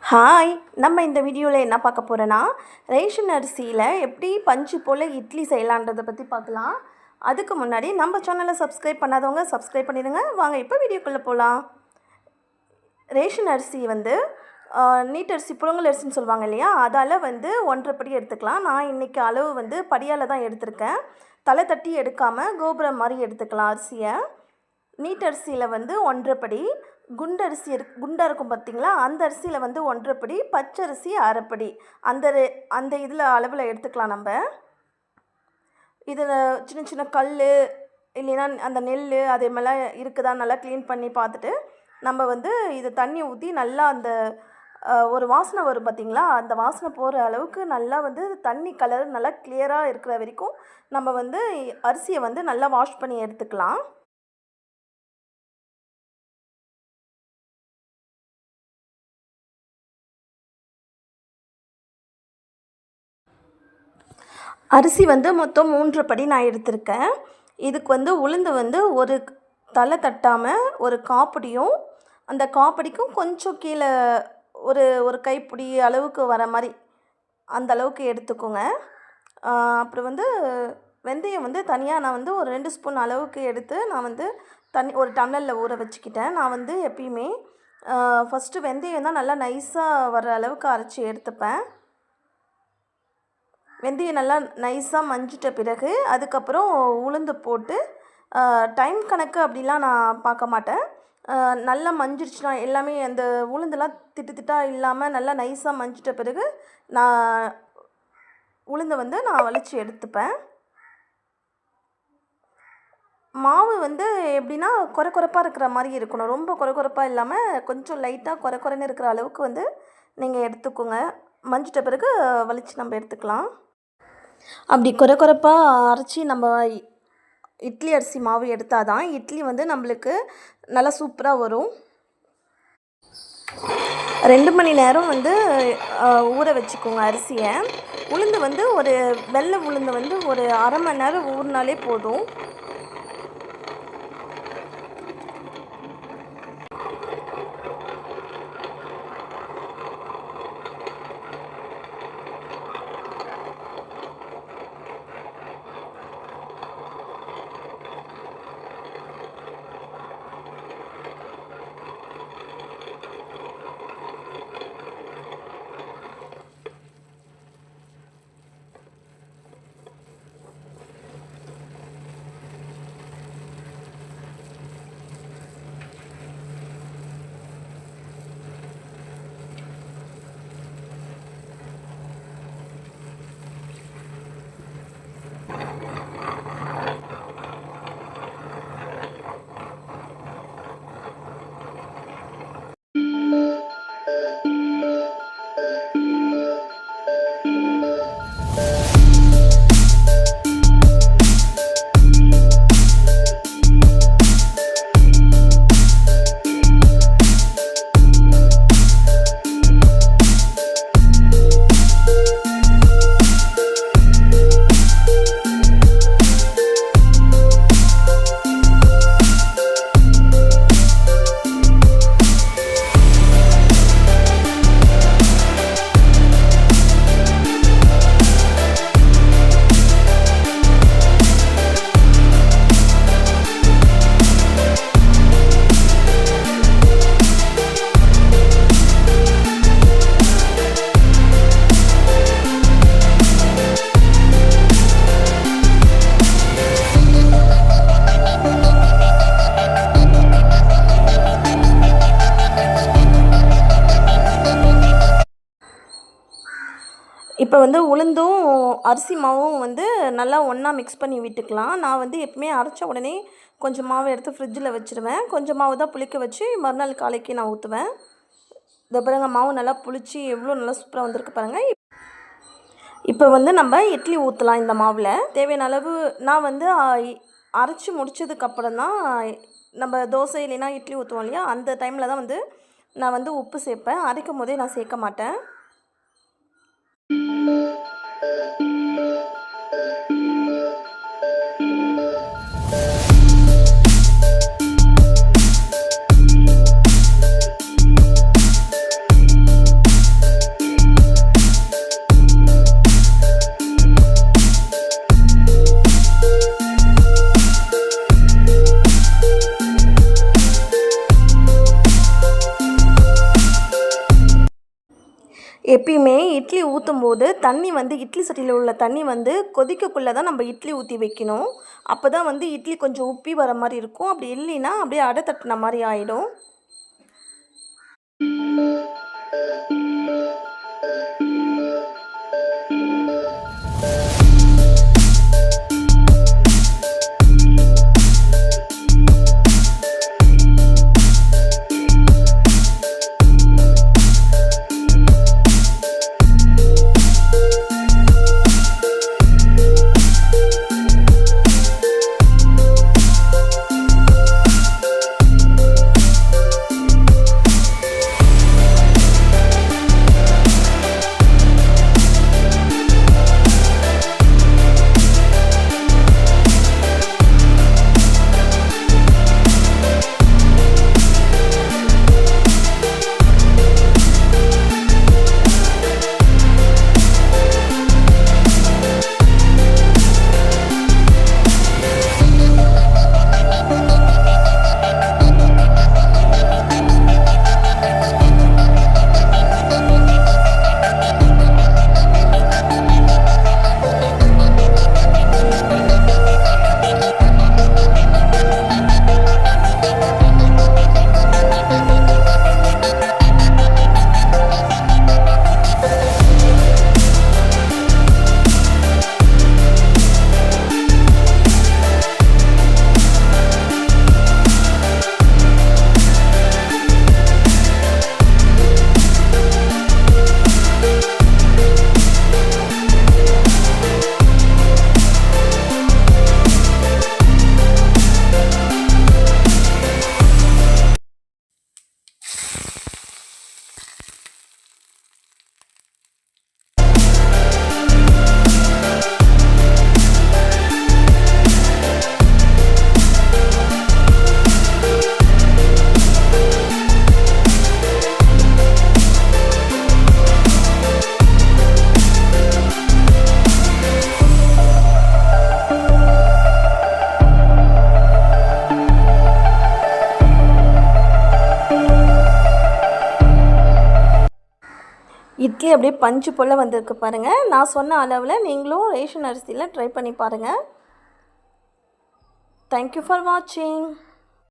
Hi, நம்ம இந்த வீடியோவில் என்ன பார்க்க போகிறோன்னா, ரேஷன் அரிசியில் எப்படி பஞ்சு போல் இட்லி செய்யலான்றதை பற்றி பார்க்கலாம். அதுக்கு முன்னாடி நம்ம சேனலை சப்ஸ்கிரைப் பண்ணாதவங்க சப்ஸ்கிரைப் பண்ணிடுங்க. வாங்க இப்போ வீடியோக்குள்ளே போகலாம். ரேஷன் அரிசி வந்து நீட்டரிசி புழுங்கல் அரிசின்னு சொல்லுவாங்க இல்லையா, அதால் வந்து 1.5 படி எடுத்துக்கலாம். நான் இன்றைக்கி அளவு வந்து படியால் தான் எடுத்திருக்கேன். தலை தட்டி எடுக்காமல் கோபுரம் மாதிரி எடுத்துக்கலாம் அரிசியை. நீட்டரிசியில் வந்து 1.5 படி, குண்டரிசி குண்டாக இருக்கும் பார்த்திங்களா, அந்த அரிசியில் வந்து 1.5 படி, பச்சரிசி 1/2 படி, அந்த இதில் அளவில் எடுத்துக்கலாம். நம்ம இதில் சின்ன சின்ன கல் இல்லைன்னா அந்த நெல் அதே மாதிரிலாம் இருக்குதா நல்லா க்ளீன் பண்ணி பார்த்துட்டு நம்ம வந்து இதை தண்ணி ஊற்றி நல்லா அந்த ஒரு வாசனை வரும் பார்த்திங்களா, அந்த வாசனை போகிற அளவுக்கு நல்லா வந்து தண்ணி கலர் நல்லா கிளியராக இருக்கிற வரைக்கும் நம்ம வந்து அரிசியை வந்து நல்லா வாஷ் பண்ணி எடுத்துக்கலாம். அரிசி வந்து மொத்தம் 3 படி நான் எடுத்திருக்கேன். இதுக்கு வந்து உளுந்து வந்து ஒரு தலை தட்டாமல் ஒரு காப்படியும், அந்த காப்படிக்கும் கொஞ்சம் கீழே ஒரு கைப்பிடி அளவுக்கு வர மாதிரி அந்த அளவுக்கு எடுத்துக்கோங்க. அப்புறம் வந்து வெந்தயம் வந்து தனியாக நான் வந்து ஒரு 2 ஸ்பூன் அளவுக்கு எடுத்து நான் வந்து ஒரு டம்ளரில் ஊற வச்சுக்கிட்டேன். நான் வந்து எப்பயுமே ஃபஸ்ட்டு வெந்தயம் தான் நல்லா நைஸாக வர்ற அளவுக்கு அரைச்சி எடுத்துப்பேன். வெந்தயம் நல்லா நைஸாக மஞ்சிட்ட பிறகு அதுக்கப்புறம் உளுந்து போட்டு டைம் கணக்கு அப்படிலாம் நான் பார்க்க மாட்டேன். நல்லா மஞ்சிடுச்சுனா எல்லாமே அந்த உளுந்தெல்லாம் திட்டாக இல்லாமல் நல்லா நைஸாக மஞ்சிட்ட பிறகு நான் உளுந்தை வந்து நான் வலித்து எடுத்துப்பேன். மாவு வந்து எப்படின்னா குறைப்பாக இருக்கிற மாதிரி இருக்கணும். ரொம்ப குறைப்பாக இல்லாமல் கொஞ்சம் லைட்டாக குறைன்னு இருக்கிற அளவுக்கு வந்து நீங்கள் எடுத்துக்கோங்க. மஞ்சிட்ட பிறகு வலித்து நம்ம எடுத்துக்கலாம். அப்படி குறைப்பாக அரைச்சி நம்ம இட்லி அரிசி மாவு எடுத்தால் தான் இட்லி வந்து நம்மளுக்கு நல்லா சூப்பராக வரும். 2 மணி நேரம் வந்து ஊற வச்சுக்கோங்க அரிசியை. உளுந்து வந்து ஒரு வெள்ளை உளுந்து வந்து ஒரு 1/2 மணி நேரம் ஊறினாலே போதும். இப்போ வந்து உளுந்தும் அரிசி மாவும் வந்து நல்லா ஒன்றா மிக்ஸ் பண்ணி விட்டுக்கலாம். நான் வந்து எப்பவுமே அரைச்ச உடனே கொஞ்சம் மாவு எடுத்து ஃப்ரிட்ஜில் வச்சுருவேன். கொஞ்சம் மாவு தான் புளிக்க வச்சு மறுநாள் காலைக்கு நான் ஊற்றுவேன். இந்த பாருங்க, மாவு நல்லா புளிச்சு எவ்வளோ நல்லா சூப்பராக வந்திருக்கு பாருங்கள். இப்போ வந்து நம்ம இட்லி ஊற்றலாம். இந்த மாவில் தேவையான அளவு நான் வந்து அரைச்சி முடித்ததுக்கப்புறம் தான் நம்ம தோசை இல்லைன்னா இட்லி ஊற்றுவோம் இல்லையா, அந்த டைமில் தான் வந்து நான் வந்து உப்பு சேர்ப்பேன். அரைக்கும் போதே நான் சேர்க்க மாட்டேன். எப்பயுமே இட்லி ஊற்றும் போது தண்ணி வந்து இட்லி சட்டியில் உள்ள தண்ணி வந்து கொதிக்கக்குள்ளே தான் நம்ம இட்லி ஊற்றி வைக்கணும். அப்போ தான் வந்து இட்லி கொஞ்சம் உப்பி வர மாதிரி இருக்கும். அப்படி இல்லைன்னா அப்படியே அடை தட்டின மாதிரி ஆகிடும். இட்லி அப்படியே பஞ்சு போல் வந்திருக்கு பாருங்கள். நான் சொன்ன அளவில் நீங்களும் ரேஷன் அரிசியில் ட்ரை பண்ணி பாருங்கள். தேங்க்யூ ஃபார் வாட்சிங்.